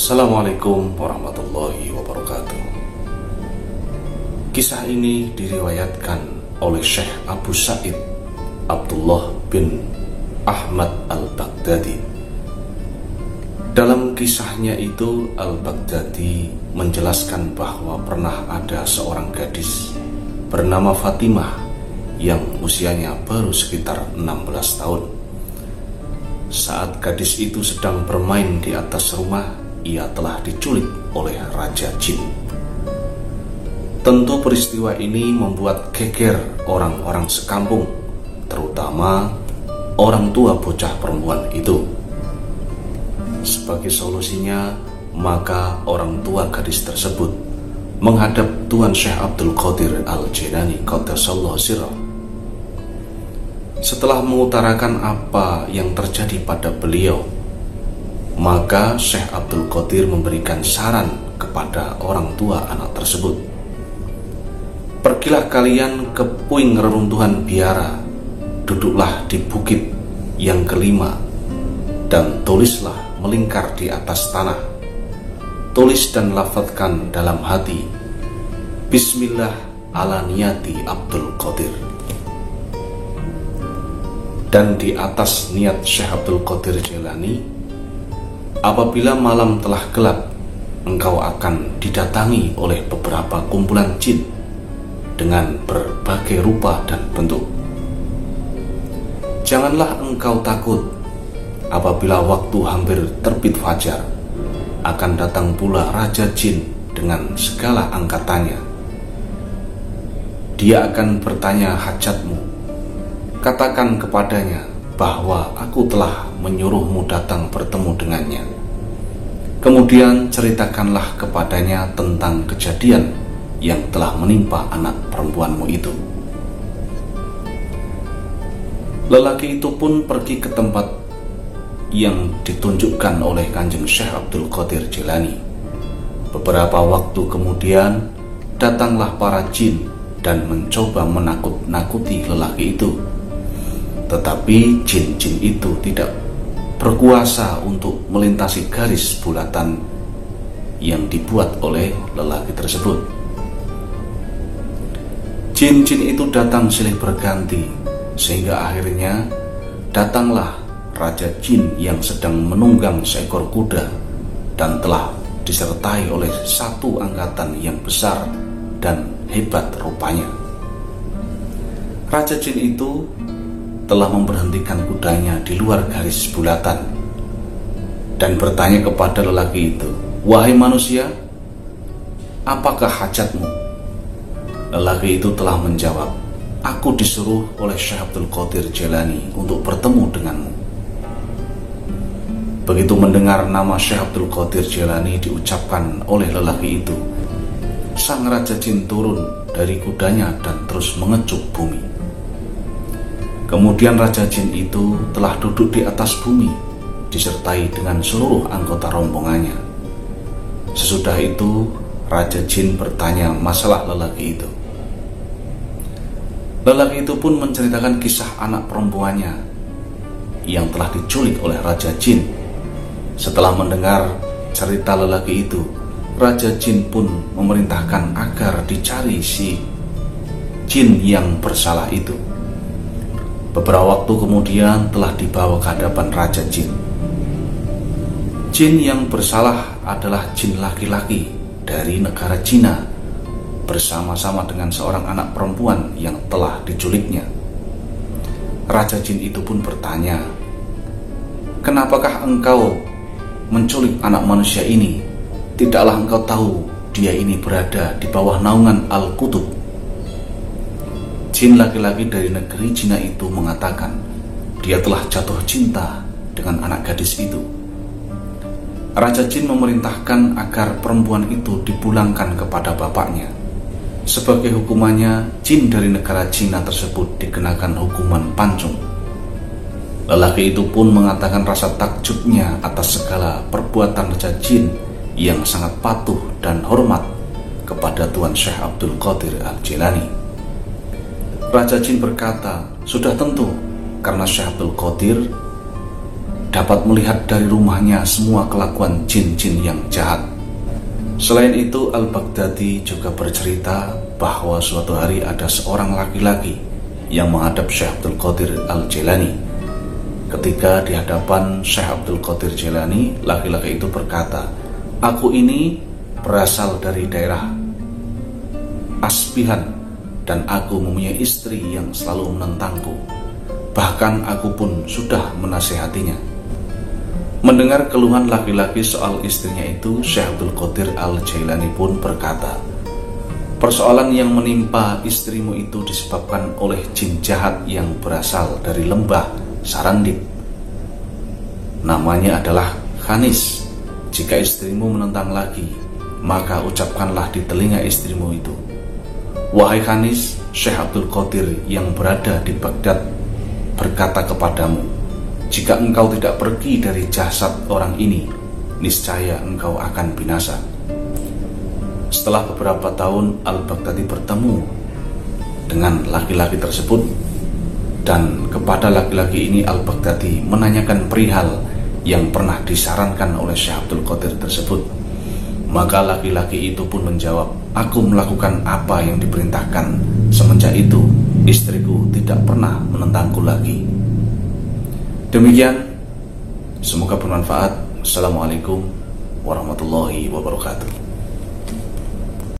Assalamualaikum warahmatullahi wabarakatuh. Kisah ini diriwayatkan oleh Syekh Abu Sa'id Abdullah bin Ahmad al-Baghdadi. Dalam kisahnya itu, al-Baghdadi menjelaskan bahwa pernah ada seorang gadis bernama Fatimah yang usianya baru sekitar 16 tahun. Saat gadis itu sedang bermain di atas rumah, ia telah diculik oleh Raja Jin. Tentu peristiwa ini membuat geger orang-orang sekampung, terutama orang tua bocah perempuan itu. Sebagai solusinya, maka orang tua gadis tersebut menghadap Tuan Syekh Abdul Qadir Al-Jilani Qaddasallahu sirrah. Setelah mengutarakan apa yang terjadi pada beliau, maka Syekh Abdul Qadir memberikan saran kepada orang tua anak tersebut. Pergilah kalian ke puing reruntuhan biara, duduklah di bukit yang kelima, dan tulislah melingkar di atas tanah. Tulis dan lafadzkan dalam hati, Bismillah ala niyati Abdul Qadir. Dan di atas niat Syekh Abdul Qadir Jilani, apabila malam telah gelap, engkau akan didatangi oleh beberapa kumpulan jin dengan berbagai rupa dan bentuk. Janganlah engkau takut, apabila waktu hampir terbit fajar, akan datang pula Raja Jin dengan segala angkatannya. Dia akan bertanya hajatmu. Katakan kepadanya bahwa aku telah menyuruhmu datang bertemu dengannya. Kemudian ceritakanlah kepadanya tentang kejadian yang telah menimpa anak perempuanmu itu. Lelaki itu pun pergi ke tempat yang ditunjukkan oleh Kanjeng Syekh Abdul Qadir Jilani. Beberapa waktu kemudian datanglah para jin dan mencoba menakut-nakuti lelaki itu. Tetapi jin-jin itu tidak berkuasa untuk melintasi garis bulatan yang dibuat oleh lelaki tersebut. Jin-jin itu datang silih berganti, sehingga akhirnya datanglah Raja Jin yang sedang menunggang seekor kuda dan telah disertai oleh satu angkatan yang besar dan hebat rupanya. Raja Jin itu telah memberhentikan kudanya di luar garis bulatan dan bertanya kepada lelaki itu, "Wahai manusia, apakah hajatmu?" Lelaki itu telah menjawab, "Aku disuruh oleh Syekh Abdul Qadir Jilani untuk bertemu denganmu." Begitu mendengar nama Syekh Abdul Qadir Jilani diucapkan oleh lelaki itu, sang Raja Jin turun dari kudanya dan terus mengejuk bumi. Kemudian Raja Jin itu telah duduk di atas bumi disertai dengan seluruh anggota rombongannya. Sesudah itu Raja Jin bertanya masalah lelaki itu. Lelaki itu pun menceritakan kisah anak perempuannya yang telah diculik oleh Raja Jin. Setelah mendengar cerita lelaki itu, Raja Jin pun memerintahkan agar dicari si jin yang bersalah itu. Beberapa waktu kemudian telah dibawa ke hadapan Raja Jin. Jin yang bersalah adalah jin laki-laki dari negara Cina bersama-sama dengan seorang anak perempuan yang telah diculiknya. Raja Jin itu pun bertanya, "Kenapakah engkau menculik anak manusia ini? Tidaklah engkau tahu dia ini berada di bawah naungan Al-Qutub?" Jin laki-laki dari negeri Cina itu mengatakan dia telah jatuh cinta dengan anak gadis itu. Raja Jin memerintahkan agar perempuan itu dipulangkan kepada bapaknya. Sebagai hukumannya, jin dari negara Cina tersebut dikenakan hukuman pancung. Lelaki itu pun mengatakan rasa takjubnya atas segala perbuatan Raja Jin yang sangat patuh dan hormat kepada Tuan Syekh Abdul Qadir Al-Jilani. Raja Jin berkata, "Sudah tentu, karena Syekh Abdul Qadir dapat melihat dari rumahnya semua kelakuan jin-jin yang jahat. Selain itu, Al-Baghdadi juga bercerita bahwa suatu hari ada seorang laki-laki yang menghadap Syekh Abdul Qadir Al-Jailani. Ketika di hadapan Syekh Abdul Qadir Jailani, laki-laki itu berkata, "Aku ini berasal dari daerah Asbihan dan aku mempunyai istri yang selalu menentangku. Bahkan aku pun sudah menasehatinya." Mendengar keluhan laki-laki soal istrinya itu, Syekh Abdul Qadir Al-Jailani pun berkata, "Persoalan yang menimpa istrimu itu disebabkan oleh jin jahat yang berasal dari lembah Sarandib. Namanya adalah Khanis. Jika istrimu menentang lagi, maka ucapkanlah di telinga istrimu itu, 'Wahai Khanis, Syekh Abdul Qadir yang berada di Baghdad berkata kepadamu, jika engkau tidak pergi dari jasad orang ini, niscaya engkau akan binasa.'" Setelah beberapa tahun, Al-Baghdadi bertemu dengan laki-laki tersebut, dan kepada laki-laki ini Al-Baghdadi menanyakan perihal yang pernah disarankan oleh Syekh Abdul Qadir tersebut. Maka laki-laki itu pun menjawab, "Aku melakukan apa yang diperintahkan. Semenjak itu, istriku tidak pernah menentangku lagi." Demikian, semoga bermanfaat. Assalamualaikum warahmatullahi wabarakatuh.